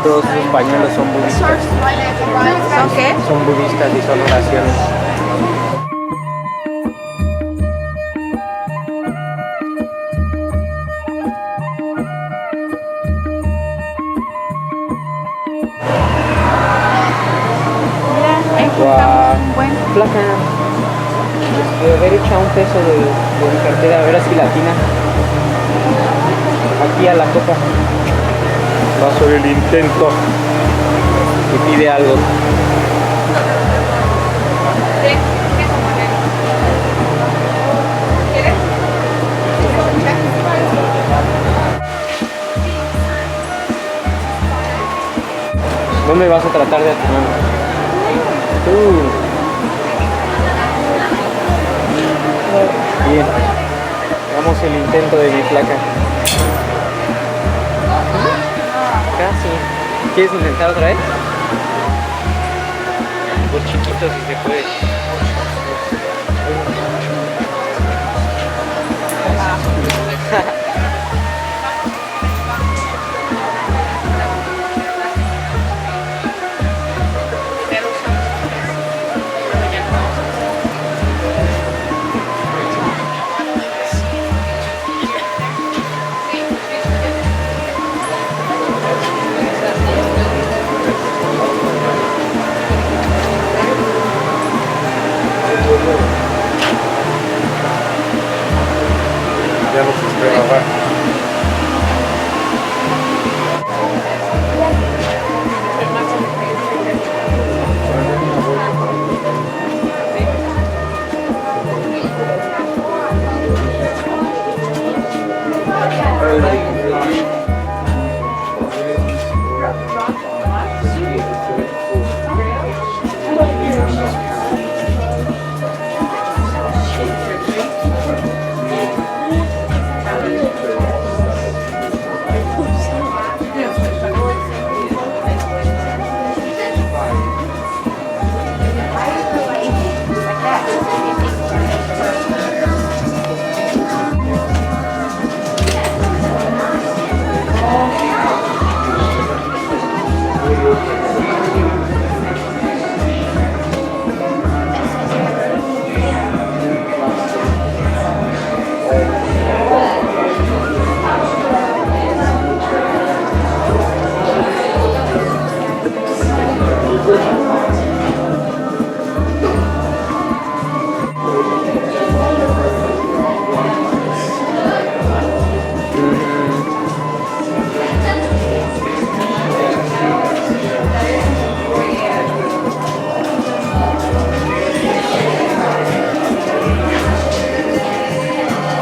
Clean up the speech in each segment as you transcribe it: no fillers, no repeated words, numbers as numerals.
Todos esos pañuelos son budistas. ¿Son qué? Son budistas y son oraciones. Mira, encontramos un buen. Flaca. De haber echado un peso de mi cartera, a ver si latina. Aquí a la copa. Va sobre el intento. Y pide algo. No me vas a tratar de atimar. Bien. Hagamos el intento de mi placa. Casi. ¿Quieres intentar otra vez? Por chiquito si se puede. Ya nos espera abajo.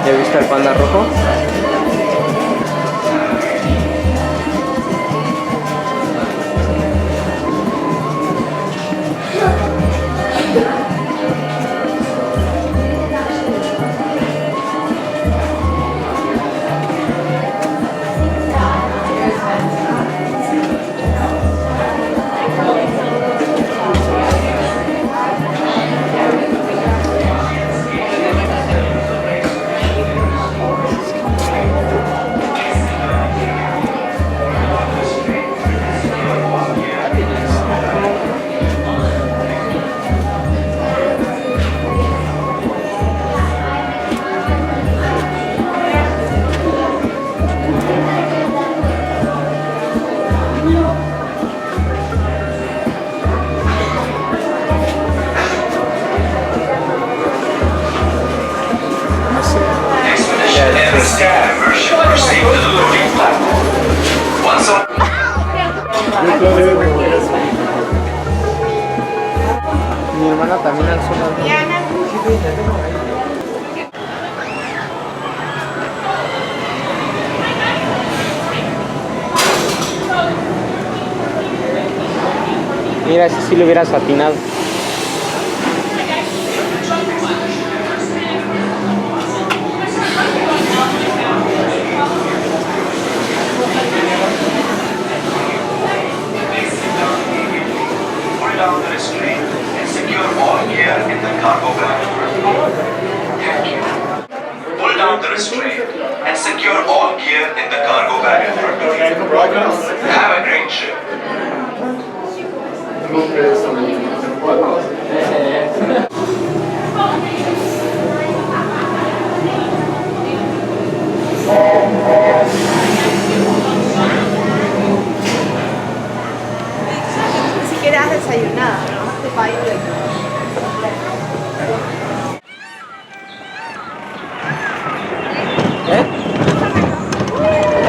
¿Ya viste al panda rojo? Mi hermana también alzó las manos. Mira, ese sí lo hubieras atinado. Down the restraint and secure all gear in the cargo bag. Thank you. Pull down the restraint and secure all gear in the cargo bag in front of you. Have a great trip. Ni siquiera has desayunado, ¿no? Este país de...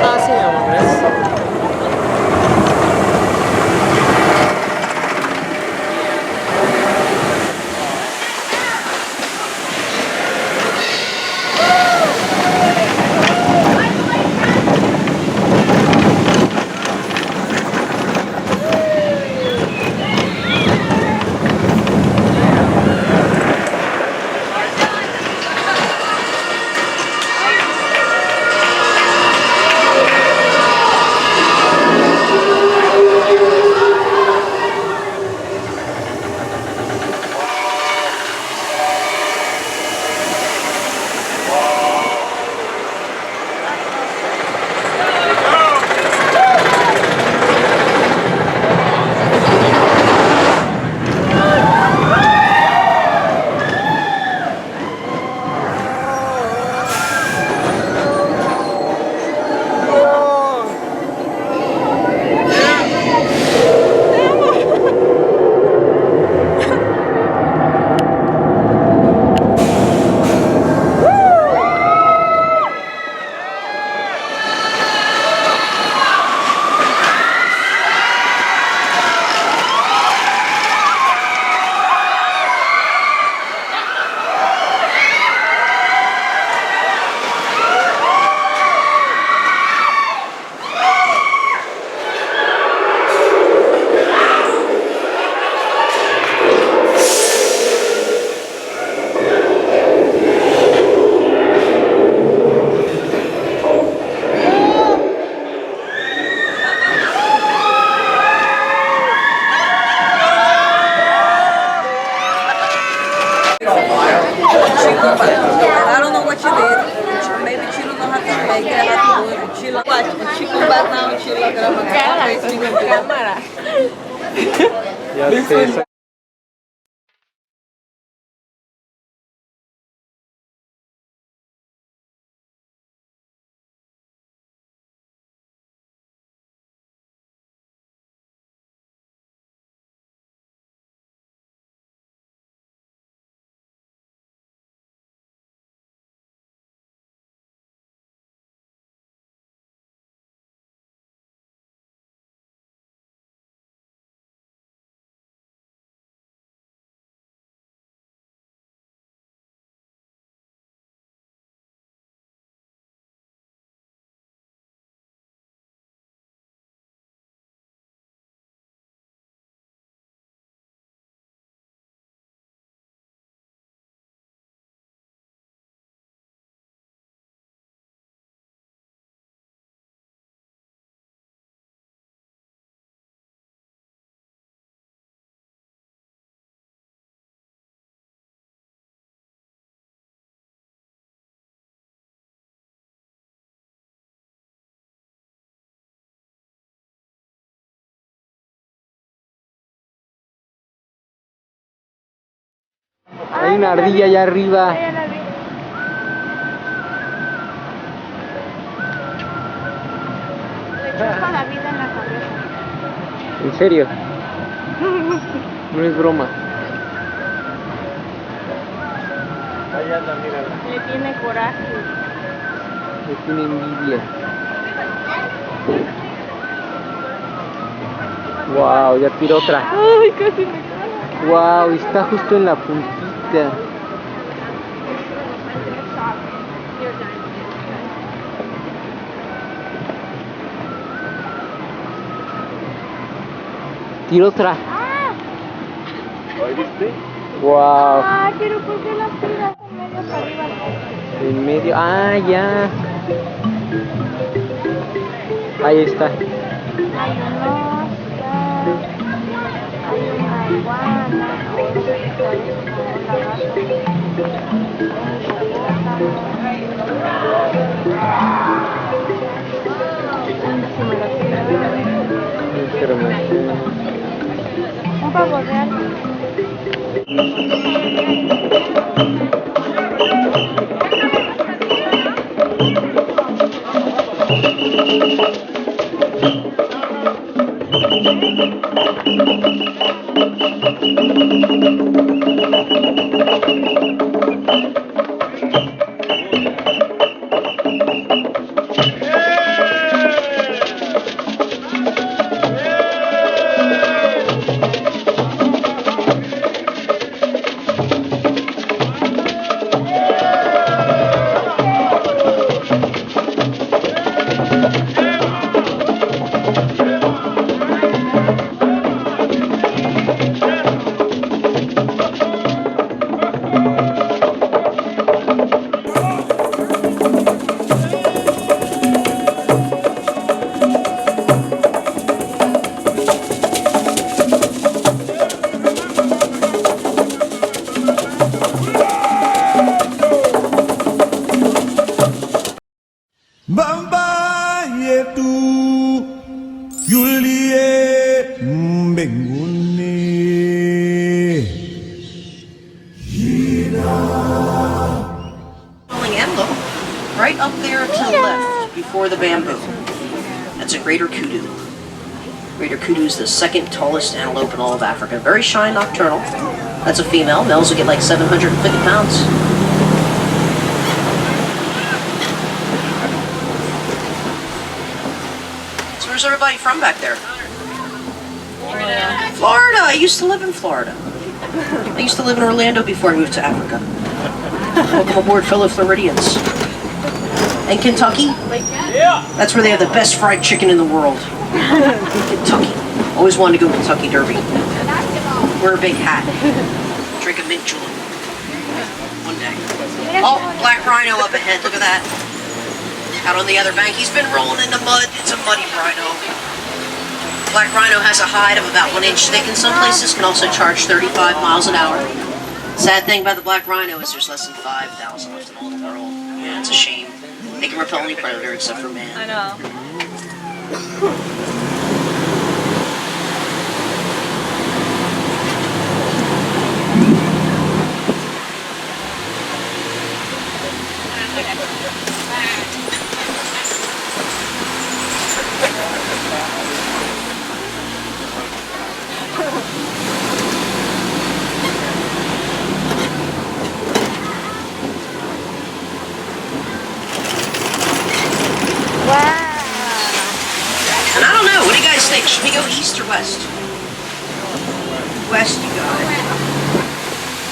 Ah, sí, amor, gracias. I don't know what you did. Maybe Chilo know how to make it. How to do it. Chilo, watch. Chico back now. Chilo grabando. Cámara. Ya sé. Hay una ardilla allá arriba. Le chupa la vida en la cabeza. ¿En serio? No es broma. Ahí anda, mírala. Le tiene coraje. Me tiene envidia. Wow, ya tiró otra. Ay, casi me cae. Wow, está justo en la puntita. Tiró otra. ¿Ahí viste? Wow. Ah, pero ¿por qué las tiras en medio para arriba? En medio. Ah, ya. Ahí está. Hay un oscar, hay una iguana, o no sé qué sea eso, como un lagarto, un hipopótamo. Si me lo quiero. Información. Un pavo real. Bamba yetu yulie mbinguni. Antelope, right up there to the left, before the bamboo. That's a greater kudu. Greater kudu is the second tallest antelope in all of Africa. Very shy nocturnal. That's a female. Males will get like 750 pounds. So where's everybody from back there? Florida. I used to live in Florida. I used to live in Orlando before I moved to Africa. Welcome aboard, fellow Floridians. And Kentucky? That's where they have the best fried chicken in the world. Kentucky. Always wanted to go Kentucky Derby. Wear a big hat. Drink a mint julep. One day. Oh, black rhino up ahead. Look at that. Out on the other bank. He's been rolling in the mud. It's a muddy rhino. Black rhino has a hide of about 1 inch thick in some places. Can also charge 35 miles an hour. Sad thing about the black rhino is there's less than 5,000 left in all the world. Yeah, it's a shame. They can repel any predator except for man. I know. And I don't know, what do you guys think? Should we go east or west? West, you got it.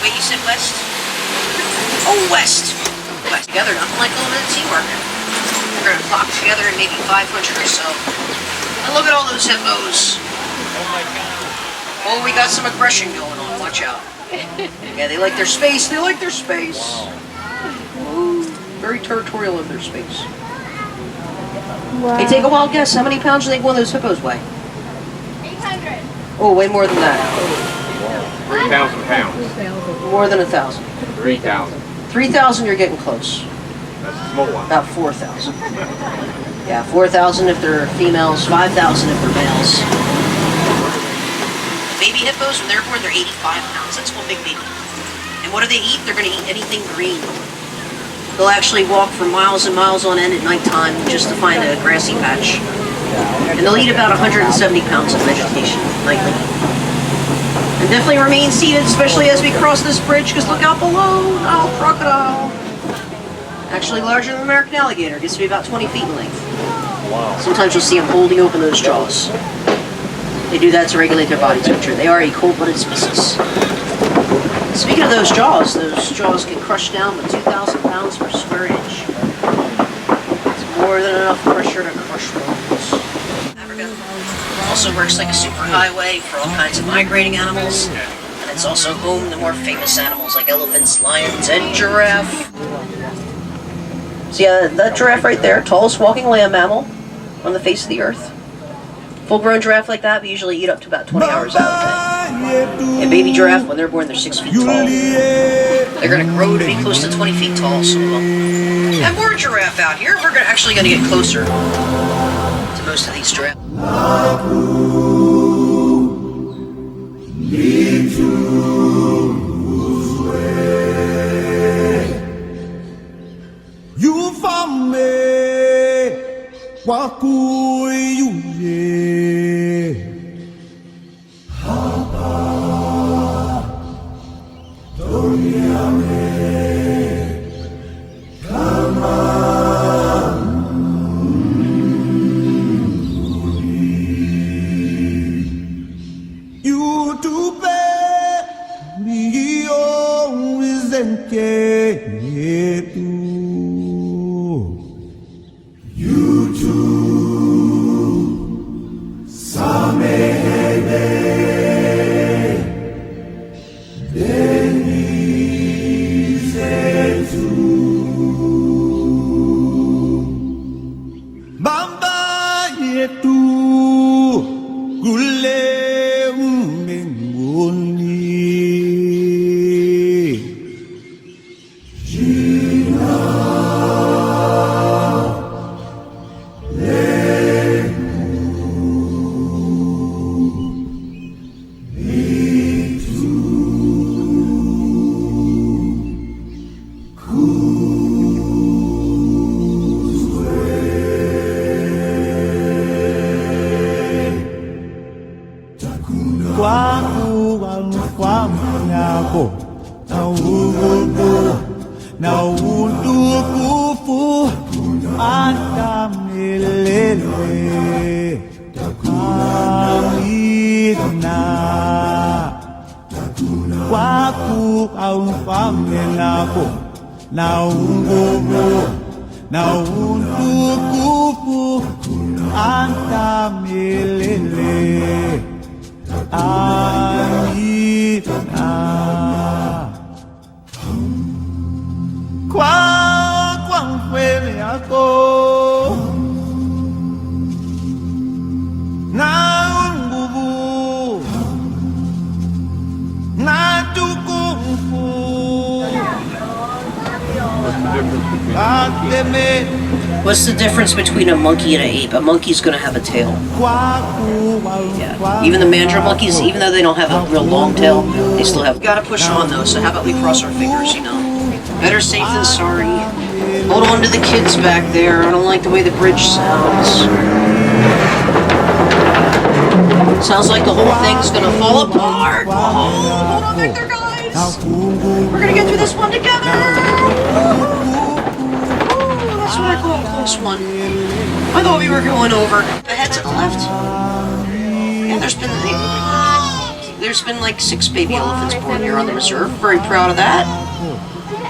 Wait, you said west? Oh, west. West. Together, nothing like going to the tea market. We're going to flock together in maybe 500 or so. And look at all those hippos. Oh, we got some aggression going on. Watch out. Yeah, they like their space. They like their space. Ooh, very territorial of their space. Wow. Hey, take a wild guess. How many pounds do you think one of those hippos weigh? 800. Oh, way more than that. 3,000 pounds. More than 1,000. 3,000. 3,000, you're getting close. That's a small one. About 4,000. Yeah, 4,000 if they're females, 5,000 if they're males. Baby hippos, when they're born, they're 85 pounds. That's one big baby. And what do they eat? They're going to eat anything green. They'll actually walk for miles and miles on end at nighttime just to find a grassy patch. And they'll eat about 170 pounds of vegetation nightly. And definitely remain seated, especially as we cross this bridge, because look out below. Oh, crocodile. Actually larger than the American alligator. Gets to be about 20 feet in length. Wow. Sometimes you'll see them holding open those jaws. They do that to regulate their body temperature. They are a cold-blooded species. Speaking of those jaws can crush down to 2,000 pounds per square inch. It's more than enough pressure to crush bones. Africa also works like a superhighway for all kinds of migrating animals, and it's also home to more famous animals like elephants, lions, and giraffe. So yeah, that giraffe right there, tallest walking land mammal on the face of the earth. Full-grown giraffe like that, we usually eat up to about 20 hours out of the day. And baby giraffe, when they're born, they're 6 feet tall. They're going to grow to be close to 20 feet tall, some of them. And more giraffe out here. We're actually going to get closer to most of these giraffes. You from me, waku you ye. You to pay me always and Bamba yetu gule mbinguni. Kwaku wamnyako na ugudu na utukufu hata milele. Amina. Kwaku wamnyako na ugudu na utukufu hata milele. Amina. Kwa mkwele yako na nguvu na tukufu ateme. What's the difference between a monkey and an ape? A monkey's gonna have a tail. Yeah. Even the mandrill monkeys, even though they don't have a real long tail, they still have. Gotta push on though, so how about we cross our fingers, you know? Better safe than sorry. Hold on to the kids back there. I don't like the way the bridge sounds. Sounds like the whole thing's gonna fall apart. Oh, hold on back there, guys. We're gonna get through this one together. That's what I call a close one. I thought we were going over. The head to the left. Yeah, there's been like 6 baby elephants born here on the reserve. Very proud of that.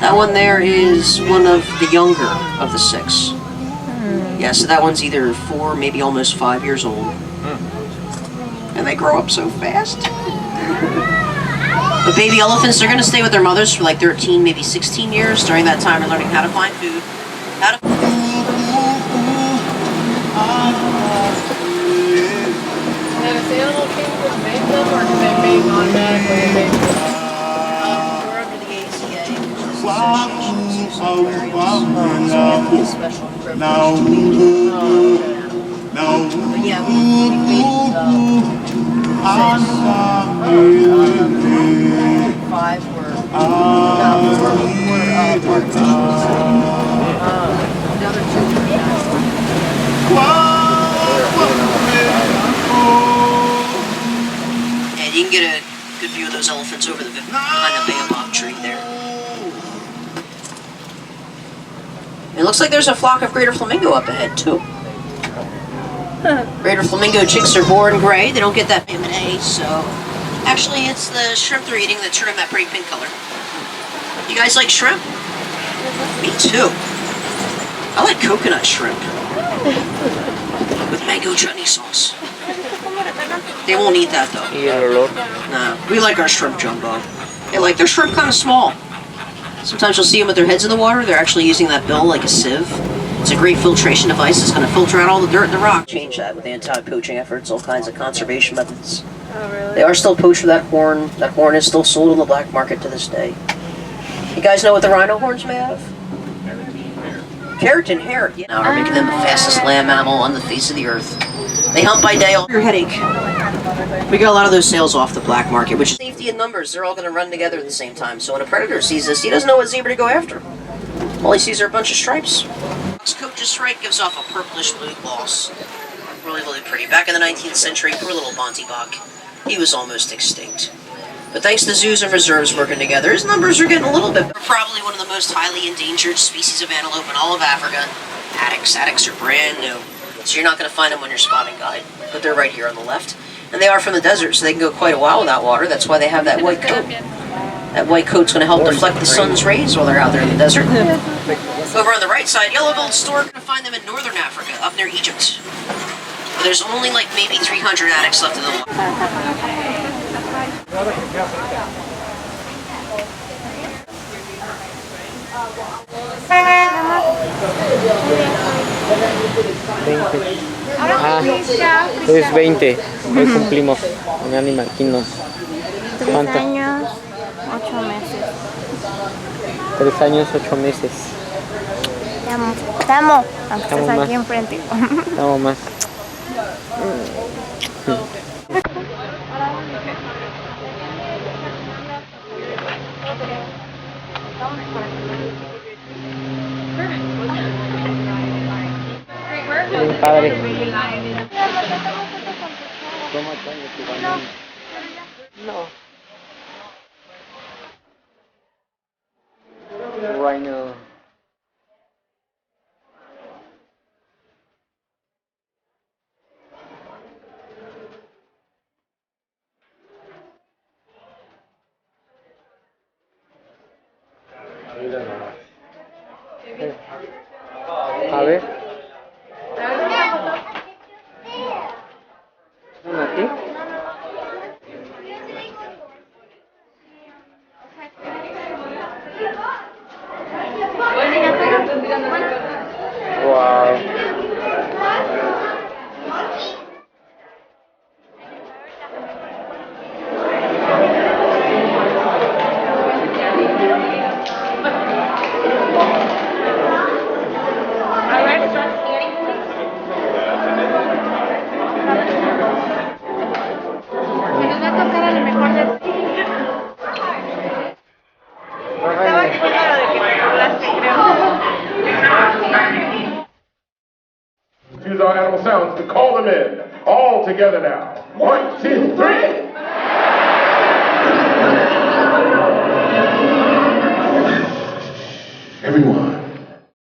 That one there is one of the younger of the 6. Yeah, so that one's either 4, maybe almost 5 years old. And they grow up so fast. The baby elephants, they're going to stay with their mothers for like 13, maybe 16 years. During that time, they're learning how to find food. How to... And if the animal kingdom made them, or can they be automatically made them? We're under the ACA, which is the Association of Sanctuarians. So it's a special privilege. But yeah, we made 5 were partitions. The other 2 were and you can get a good view of those elephants over behind the baobab tree there. It looks like there's a flock of greater flamingo up ahead too. Greater flamingo chicks are born gray. They don't get that vitamin A, so actually it's the shrimp they're eating that turn them that pretty pink color. You guys like shrimp? Me too. I like coconut shrimp with mango chutney sauce. They won't eat that though. Nah, we like our shrimp jumbo. They like their shrimp kind of small. Sometimes you'll see them with their heads in the water. They're actually using that bill like a sieve. It's a great filtration device. It's going to filter out all the dirt and the rock. Change that with anti-poaching efforts, all kinds of conservation methods. Oh, really? They are still poached for that horn. That horn is still sold on the black market to this day. You guys know what the rhino horn's made out of? Keratin hair. Yeah. Now we're making them the fastest land mammal on the face of the earth. They hunt by day all your headache. We got a lot of those sales off the black market, which is safety in numbers. They're all going to run together at the same time. So when a predator sees this, he doesn't know what zebra to go after. All he sees are a bunch of stripes. Coach's stripe gives off a purplish blue gloss. Really, really pretty. Back in the 19th century, poor little Bontebok. He was almost extinct. But thanks to zoos and reserves working together, his numbers are getting a little bit better. Probably one of the most highly endangered species of antelope in all of Africa. Addax. Addax are brand new. So you're not going to find them on your spotting guide. But they're right here on the left. And they are from the desert, so they can go quite a while without water. That's why they have that white coat. That white coat's going to help deflect the sun's rays while they're out there in the desert. Over on the right side, yellow-billed stork, going to find them in northern Africa, up near Egypt. There's only like maybe 300 addax left in the water. Es 20. Hoy cumplimos un animal quinos. 3 años, 8 meses. 3 años, 8 meses. Te amo. Te amo. Aunque Te amo estés más. aquí enfrente. Nada más. Bien padre. Toma tango tu banana. No. Rhino. A ver. ¿Una aquí? Wow. Nos va a tocar a lo mejor de... Estaba diciendo lo de que te burlaste, creo. Use our animal sounds to call them in. All together now. 1, 2, 3. Everyone.